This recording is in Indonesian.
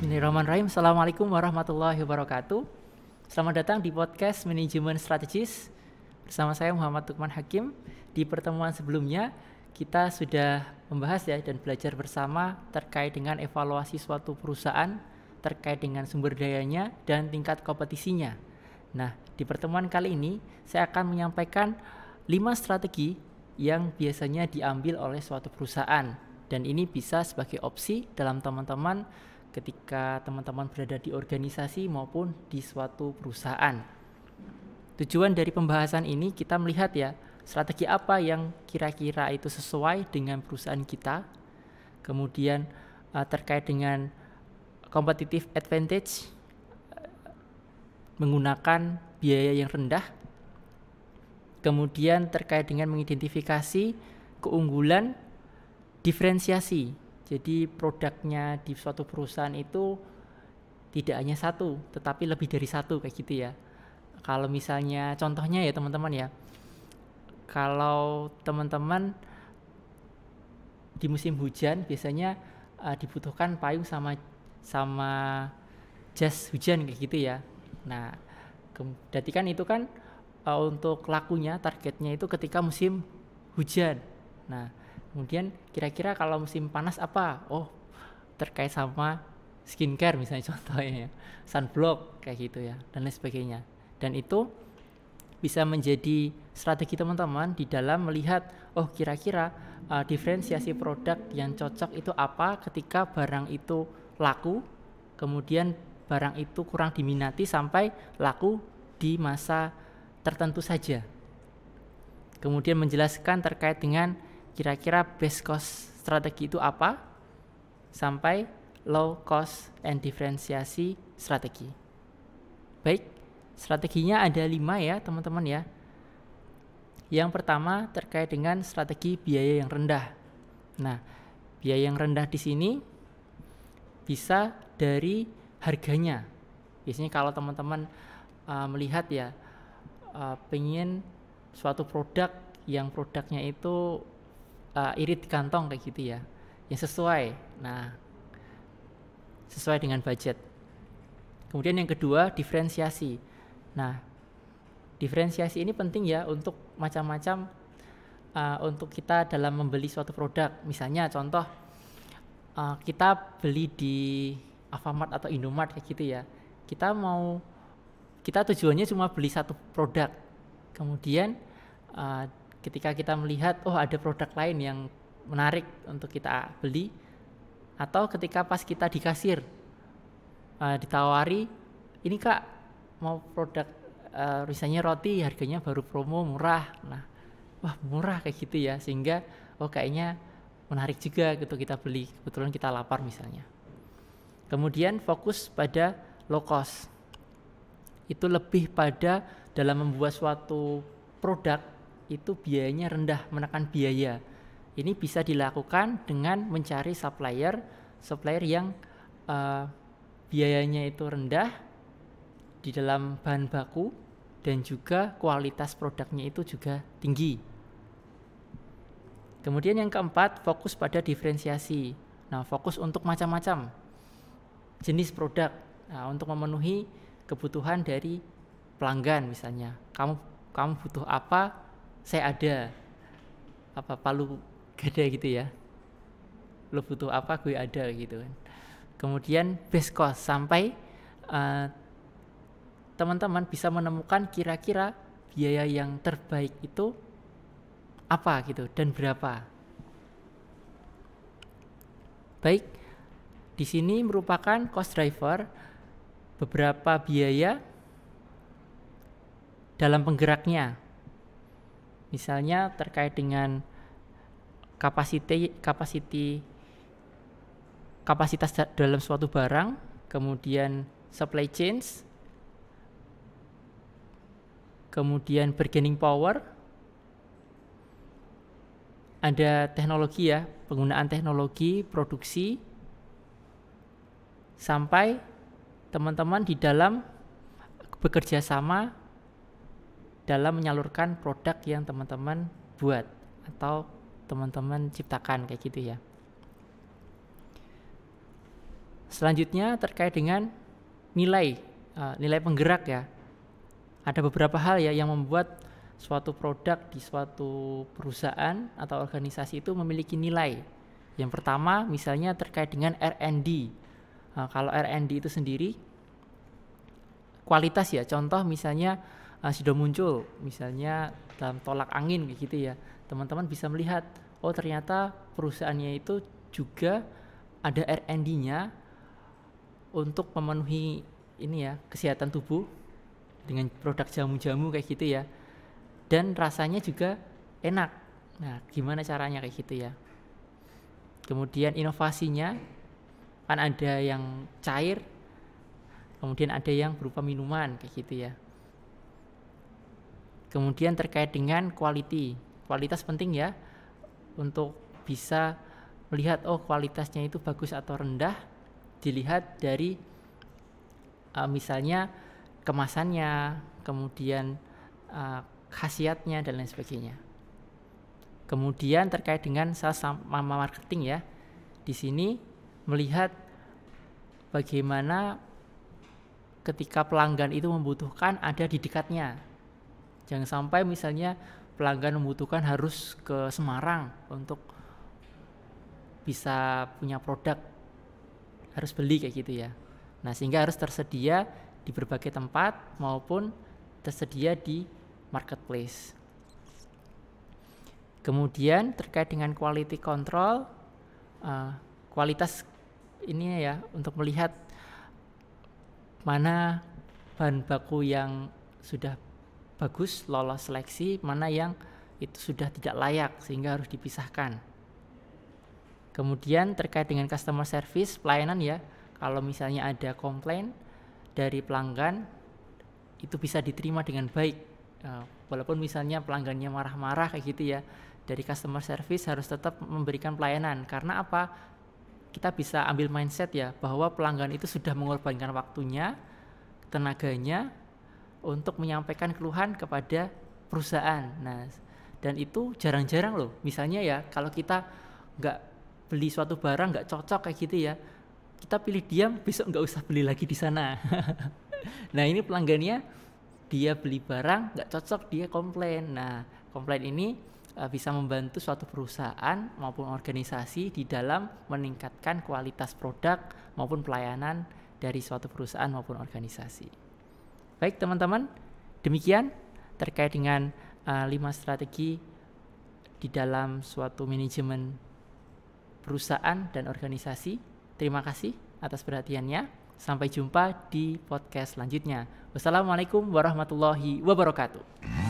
Bismillahirrahmanirrahim. Assalamualaikum warahmatullahi wabarakatuh. Selamat datang di podcast Manajemen Strategis bersama saya Muhammad Tukman Hakim. Di pertemuan sebelumnya kita sudah membahas dan belajar bersama terkait dengan evaluasi suatu perusahaan, terkait dengan sumber dayanya dan tingkat kompetisinya. Nah, di pertemuan kali ini saya akan menyampaikan 5 strategi yang biasanya diambil oleh suatu perusahaan, dan ini bisa sebagai opsi dalam teman-teman ketika teman-teman berada di organisasi maupun di suatu perusahaan. Tujuan dari pembahasan ini kita melihat strategi apa yang kira-kira itu sesuai dengan perusahaan kita, kemudian terkait dengan competitive advantage, menggunakan biaya yang rendah, kemudian terkait dengan mengidentifikasi keunggulan, diferensiasi. Jadi produknya di suatu perusahaan itu tidak hanya satu, tetapi lebih dari satu kayak gitu ya. Kalau misalnya contohnya teman-teman kalau teman-teman di musim hujan biasanya dibutuhkan payung sama jas hujan kayak gitu ya. Nah, berarti kan itu kan untuk lakunya, targetnya itu ketika musim hujan. Nah, kemudian kira-kira kalau musim panas apa? Oh, terkait sama skincare misalnya contohnya sunblock kayak gitu ya, dan lain sebagainya. Dan itu bisa menjadi strategi teman-teman di dalam melihat, oh kira-kira diferensiasi produk yang cocok itu apa ketika barang itu laku, kemudian barang itu kurang diminati sampai laku di masa tertentu saja. Kemudian menjelaskan terkait dengan kira-kira best cost strategi itu apa, sampai low cost and diferensiasi strategi. Baik, strateginya ada 5 teman-teman ya. Yang pertama terkait dengan strategi biaya yang rendah. Nah, biaya yang rendah di sini bisa dari harganya. Biasanya kalau teman-teman melihat pengen suatu produk yang produknya itu irit di kantong kayak gitu ya, yang sesuai. Nah, sesuai dengan budget. Kemudian yang kedua, diferensiasi. Nah, diferensiasi ini penting untuk macam-macam untuk kita dalam membeli suatu produk. Misalnya contoh kita beli di Alfamart atau Indomart kayak gitu ya. Kita tujuannya cuma beli satu produk. Kemudian ketika kita melihat ada produk lain yang menarik untuk kita beli, atau ketika pas kita di kasir ditawari, ini kak mau produk misalnya roti harganya baru promo murah. Nah, wah murah kayak gitu ya, sehingga kayaknya menarik juga gitu kita beli, kebetulan kita lapar misalnya. Kemudian fokus pada low cost, itu lebih pada dalam membuat suatu produk itu biayanya rendah, menekan biaya. Ini bisa dilakukan dengan mencari supplier yang biayanya itu rendah di dalam bahan baku, dan juga kualitas produknya itu juga tinggi. Kemudian yang keempat, fokus pada diferensiasi. Nah, fokus untuk macam-macam jenis produk, untuk memenuhi kebutuhan dari pelanggan. Misalnya kamu butuh apa, saya ada, palu gada gitu ya, lo butuh apa gue ada gitu kan. Kemudian best cost, sampai teman-teman bisa menemukan kira-kira biaya yang terbaik itu apa gitu dan berapa. Baik, di sini merupakan cost driver, beberapa biaya dalam penggeraknya. Misalnya terkait dengan kapasitas dalam suatu barang, kemudian supply chains, kemudian bargaining power, ada teknologi penggunaan teknologi produksi, sampai teman-teman di dalam bekerja sama dalam menyalurkan produk yang teman-teman buat atau teman-teman ciptakan kayak gitu ya. Selanjutnya terkait dengan nilai penggerak ya. Ada beberapa hal ya yang membuat suatu produk di suatu perusahaan atau organisasi itu memiliki nilai. Yang pertama misalnya terkait dengan R&D. Kalau R&D itu sendiri kualitas ya, contoh misalnya sudah muncul misalnya dalam tolak angin kayak gitu ya, teman-teman bisa melihat oh ternyata perusahaannya itu juga ada R&D-nya untuk memenuhi ini ya kesehatan tubuh dengan produk jamu-jamu kayak gitu ya, dan rasanya juga enak. Nah gimana caranya kayak gitu ya. Kemudian inovasinya kan ada yang cair, kemudian ada yang berupa minuman kayak gitu ya. Kemudian terkait dengan kualitas penting ya, untuk bisa melihat oh kualitasnya itu bagus atau rendah dilihat dari misalnya kemasannya, kemudian khasiatnya dan lain sebagainya. Kemudian terkait dengan sales sama marketing ya, di sini melihat bagaimana ketika pelanggan itu membutuhkan ada di dekatnya. Jangan sampai misalnya pelanggan membutuhkan harus ke Semarang untuk bisa punya produk, harus beli kayak gitu ya. Nah sehingga harus tersedia di berbagai tempat maupun tersedia di marketplace. Kemudian terkait dengan quality control, kualitas ini ya untuk melihat mana bahan baku yang sudah bagus lolos seleksi, mana yang itu sudah tidak layak sehingga harus dipisahkan. Kemudian terkait dengan customer service, pelayanan ya, kalau misalnya ada komplain dari pelanggan itu bisa diterima dengan baik, walaupun misalnya pelanggannya marah-marah kayak gitu ya, dari customer service harus tetap memberikan pelayanan. Karena apa? Kita bisa ambil mindset ya bahwa pelanggan itu sudah mengorbankan waktunya, tenaganya untuk menyampaikan keluhan kepada perusahaan. Nah, dan itu jarang-jarang loh. Misalnya ya kalau kita nggak beli suatu barang nggak cocok kayak gitu ya, kita pilih diam, besok nggak usah beli lagi di sana. Nah ini pelanggannya dia beli barang nggak cocok, dia komplain. Nah komplain ini bisa membantu suatu perusahaan maupun organisasi di dalam meningkatkan kualitas produk maupun pelayanan dari suatu perusahaan maupun organisasi. Baik teman-teman, demikian terkait dengan 5 strategi di dalam suatu manajemen perusahaan dan organisasi. Terima kasih atas perhatiannya. Sampai jumpa di podcast selanjutnya. Wassalamualaikum warahmatullahi wabarakatuh.